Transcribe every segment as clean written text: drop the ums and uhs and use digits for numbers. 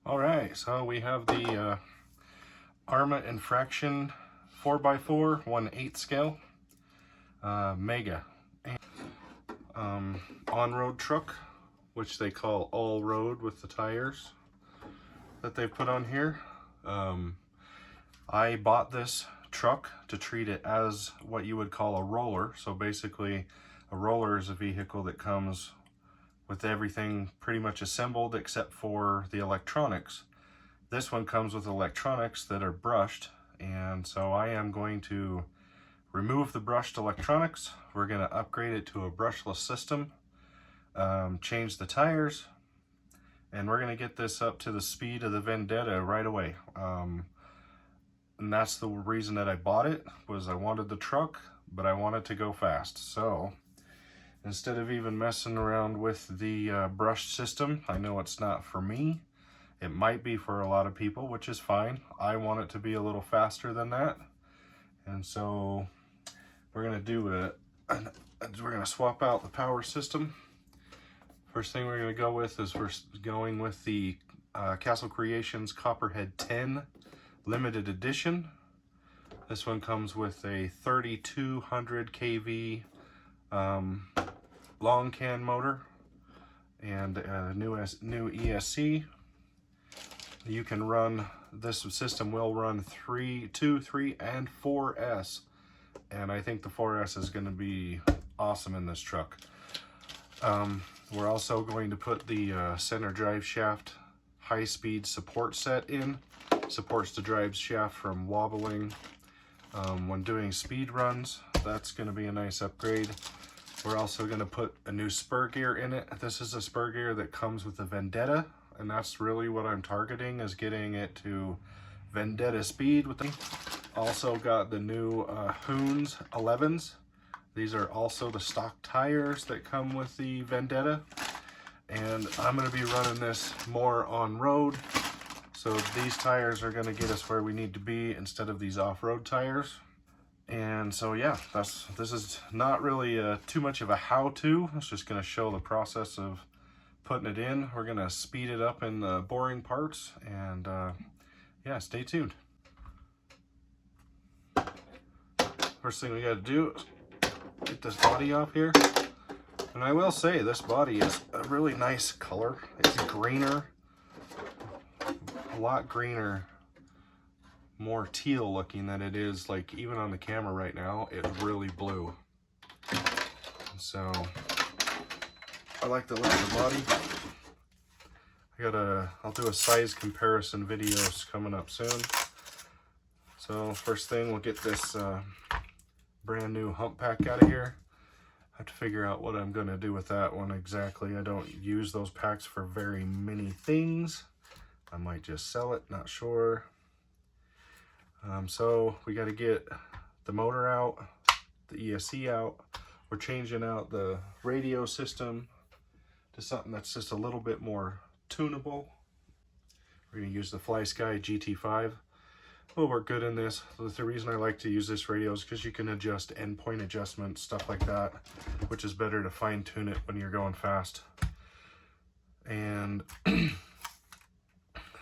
Alright, so we have the Arrma infraction 4x4 1/8 scale mega on-road truck, which they call all-road with the tires that they put on here. I bought this truck to treat it as what you would call a roller. So basically a roller is a vehicle that comes with everything pretty much assembled except for the electronics. This one comes with electronics that are brushed, and so I am going to remove the brushed electronics. We're going to upgrade it to a brushless system, change the tires, and we're going to get this up to the speed of the Vendetta right away. And that's the reason that I bought it, was I wanted the truck, but I wanted to go fast. So instead of even messing around with the brushed system, I know it's not for me. It might be for a lot of people, which is fine. I want it to be a little faster than that. And so we're gonna do we're gonna swap out the power system. First thing we're gonna go with is we're going with the Castle Creations Copperhead 10 limited edition. This one comes with a 3200 kV long can motor and a new ESC. You can run, this system will run 2, 3, and 4S. And I think the 4S is going to be awesome in this truck. We're also going to put the center drive shaft high-speed support set in. Supports the drive shaft from wobbling when doing speed runs. That's going to be a nice upgrade. We're also going to put a new spur gear in it. This is a spur gear that comes with the Vendetta, and that's really what I'm targeting, is getting it to Vendetta speed with them. Also got the new Hoons 11s. These are also the stock tires that come with the Vendetta, and I'm going to be running this more on road. So these tires are going to get us where we need to be instead of these off-road tires. And so yeah, this is not really too much of a how-to. It's just going to show the process of putting it in. We're going to speed it up in the boring parts, and yeah, stay tuned. First thing we got to do is get this body off here. And I will say, this body is a really nice color. It's greener. A lot greener, more teal looking than it is, like, even on the camera right now. It's really blue. So I like the look of the body. I'll do a size comparison videos coming up soon. So first thing, we'll get this brand new hump pack out of here. I have to figure out what I'm going to do with that one exactly. I don't use those packs for very many things. I might just sell it, not sure. So we got to get the motor out, the ESC out. We're changing out the radio system to something that's just a little bit more tunable. We're going to use the FlySky GT5. Will work good in this. The reason I like to use this radio is because you can adjust endpoint adjustments, stuff like that, which is better to fine tune it when you're going fast. And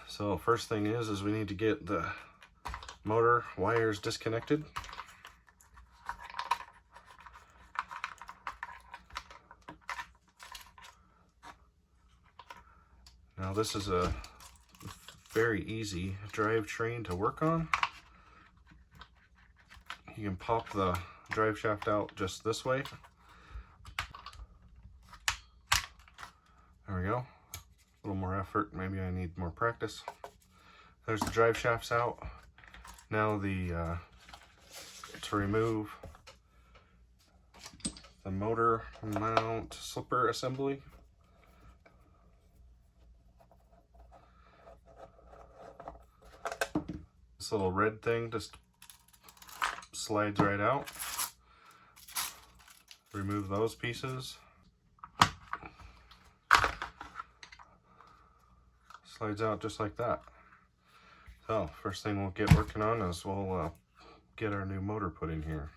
so first thing is we need to get the motor wires disconnected. Now this is a very easy drivetrain to work on. You can pop the drive shaft out just this way. There we go. A little more effort, maybe I need more practice. There's the drive shafts out. Now to remove the motor mount slipper assembly. This little red thing just slides right out. Remove those pieces. Slides out just like that. So first thing we'll get working on is we'll get our new motor put in here.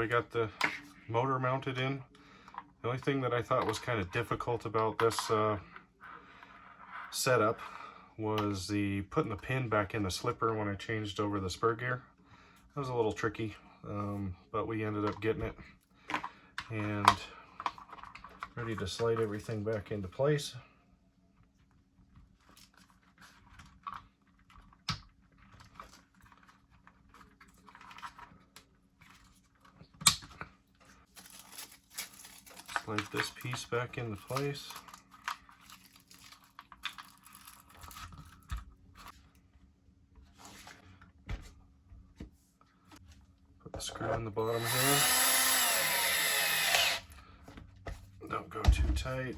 we got the motor mounted in. The only thing that I thought was kind of difficult about this setup was putting the pin back in the slipper when I changed over the spur gear. That was a little tricky, but we ended up getting it and ready to slide everything back into place. Slide this piece back into place. Put the screw in the bottom here. Don't go too tight.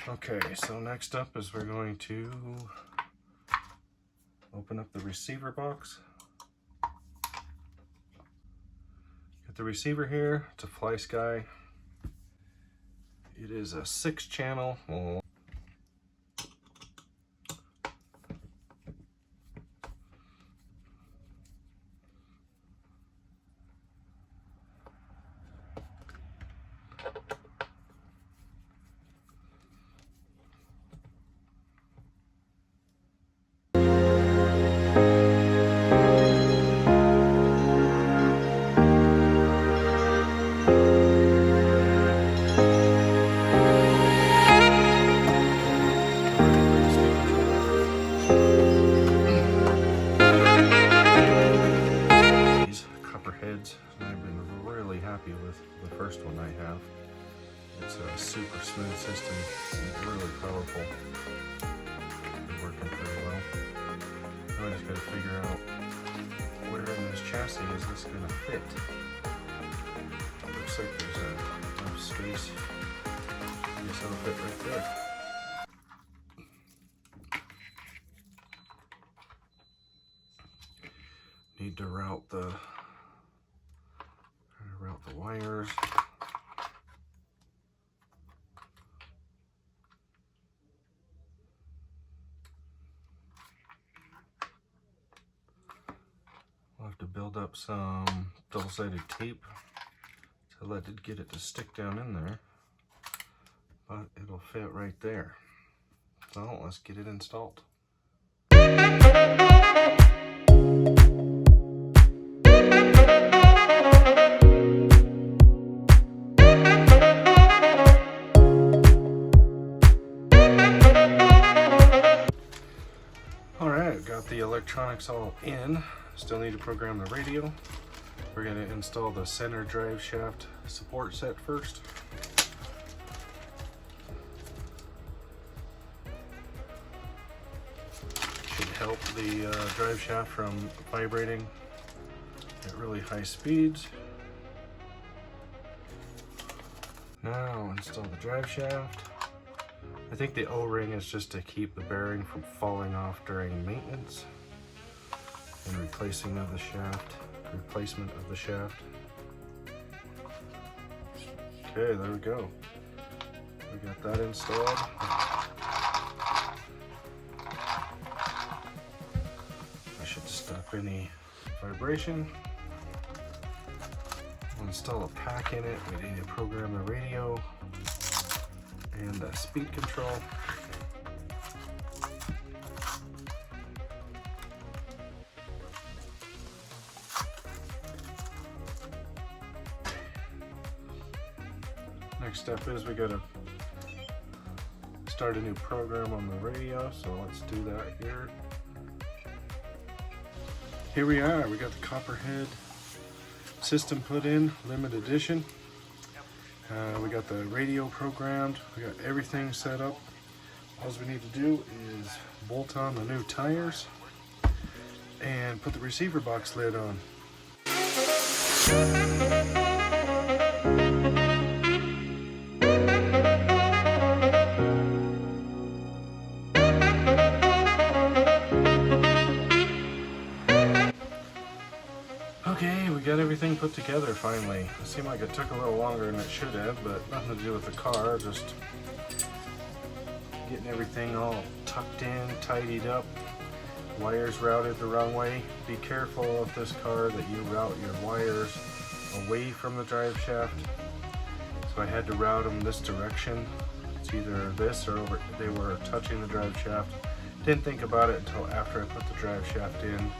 Okay, so next up is we're going to open up the receiver box. Get the receiver here. It's a Fly Sky. It is a 6-channel. Copperheads, and I've been really happy with the first one I have. It's a super smooth system, really powerful. It's working pretty well. Now I just got to figure out where in this chassis is this going to fit. Looks like there's enough space. I guess it'll fit right there. Need to route the wires. We'll have to build up some double-sided tape to get it to stick down in there, but it'll fit right there. So let's get it installed. The electronics all in. Still need to program the radio. We're going to install the center drive shaft support set first. Should help the drive shaft from vibrating at really high speeds. Now install the drive shaft. I think the O-ring is just to keep the bearing from falling off during maintenance and replacement of the shaft. Okay, there we go. We got that installed. I should stop any vibration. We'll install a pack in it. We need to program the radio and the speed control. Next step is we gotta start a new program on the radio, so let's do that here. Here we are, we got the Copperhead system put in, limited edition. We got the radio programmed, we got everything set up. All we need to do is bolt on the new tires and put the receiver box lid on. Okay, we got everything put together finally. It seemed like it took a little longer than it should have, but nothing to do with the car, just getting everything all tucked in, tidied up. Wires routed the wrong way. Be careful of this car that you route your wires away from the drive shaft. So I had to route them this direction. It's either this or over. They were touching the drive shaft. Didn't think about it until after I put the drive shaft in.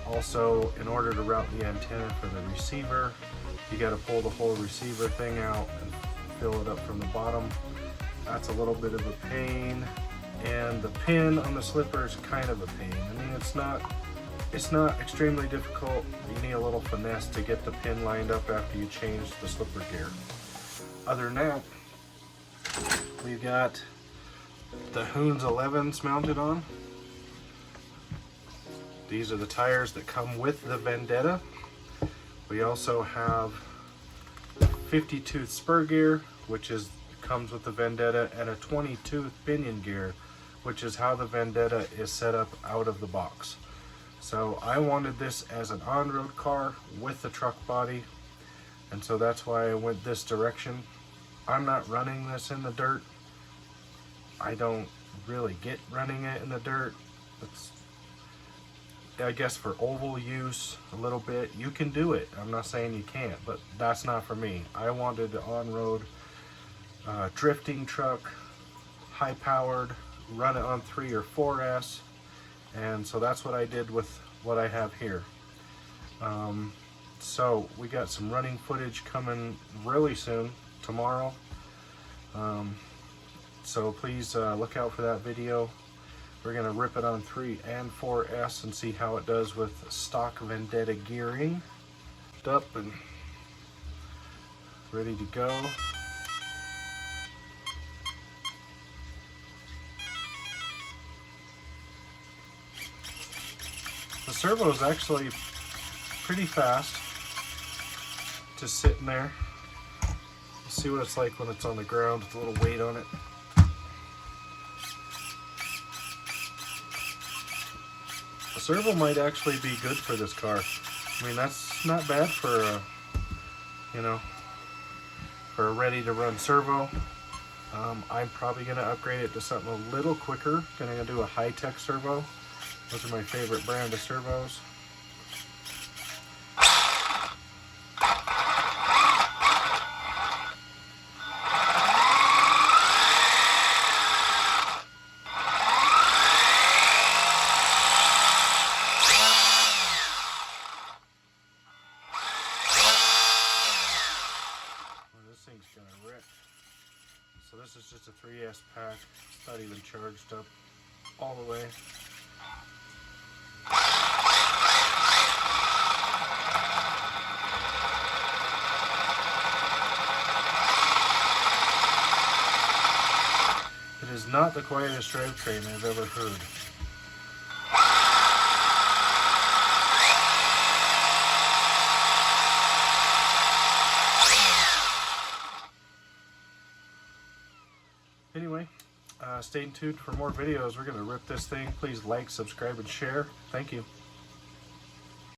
Also, in order to route the antenna for the receiver, you got to pull the whole receiver thing out and fill it up from the bottom. That's a little bit of a pain. And the pin on the slipper is kind of a pain. I mean, it's not extremely difficult. You need a little finesse to get the pin lined up after you change the slipper gear. Other than that, we've got the Hoons 11s mounted on. These are the tires that come with the Vendetta. We also have 50-tooth spur gear, which comes with the Vendetta, and a 20-tooth pinion gear, which is how the Vendetta is set up out of the box. So I wanted this as an on-road car with the truck body, and so that's why I went this direction. I'm not running this in the dirt. I don't really get running it in the dirt. It's, I guess, for oval use a little bit. You can do it. I'm not saying you can't, but that's not for me. I wanted the on-road drifting truck, high-powered, run it on 3 or 4S, and so that's what I did with what I have here. So we got some running footage coming really soon, tomorrow. So please look out for that video. We're gonna rip it on 3 and 4S and see how it does with stock Vendetta gearing. Up and ready to go. The servo is actually pretty fast, just sitting there. Let's see what it's like when it's on the ground with a little weight on it. The servo might actually be good for this car. I mean, that's not bad for a, you know, for a ready-to-run servo. I'm probably going to upgrade it to something a little quicker. Going to do a high-tech servo. Those are my favorite brand of servos. This thing's gonna rip. So this is just a 3S pack. It's not even charged up all the way. It is not the quietest drivetrain I've ever heard. Anyway, stay tuned for more videos. We're going to rip this thing. Please like, subscribe, and share. Thank you.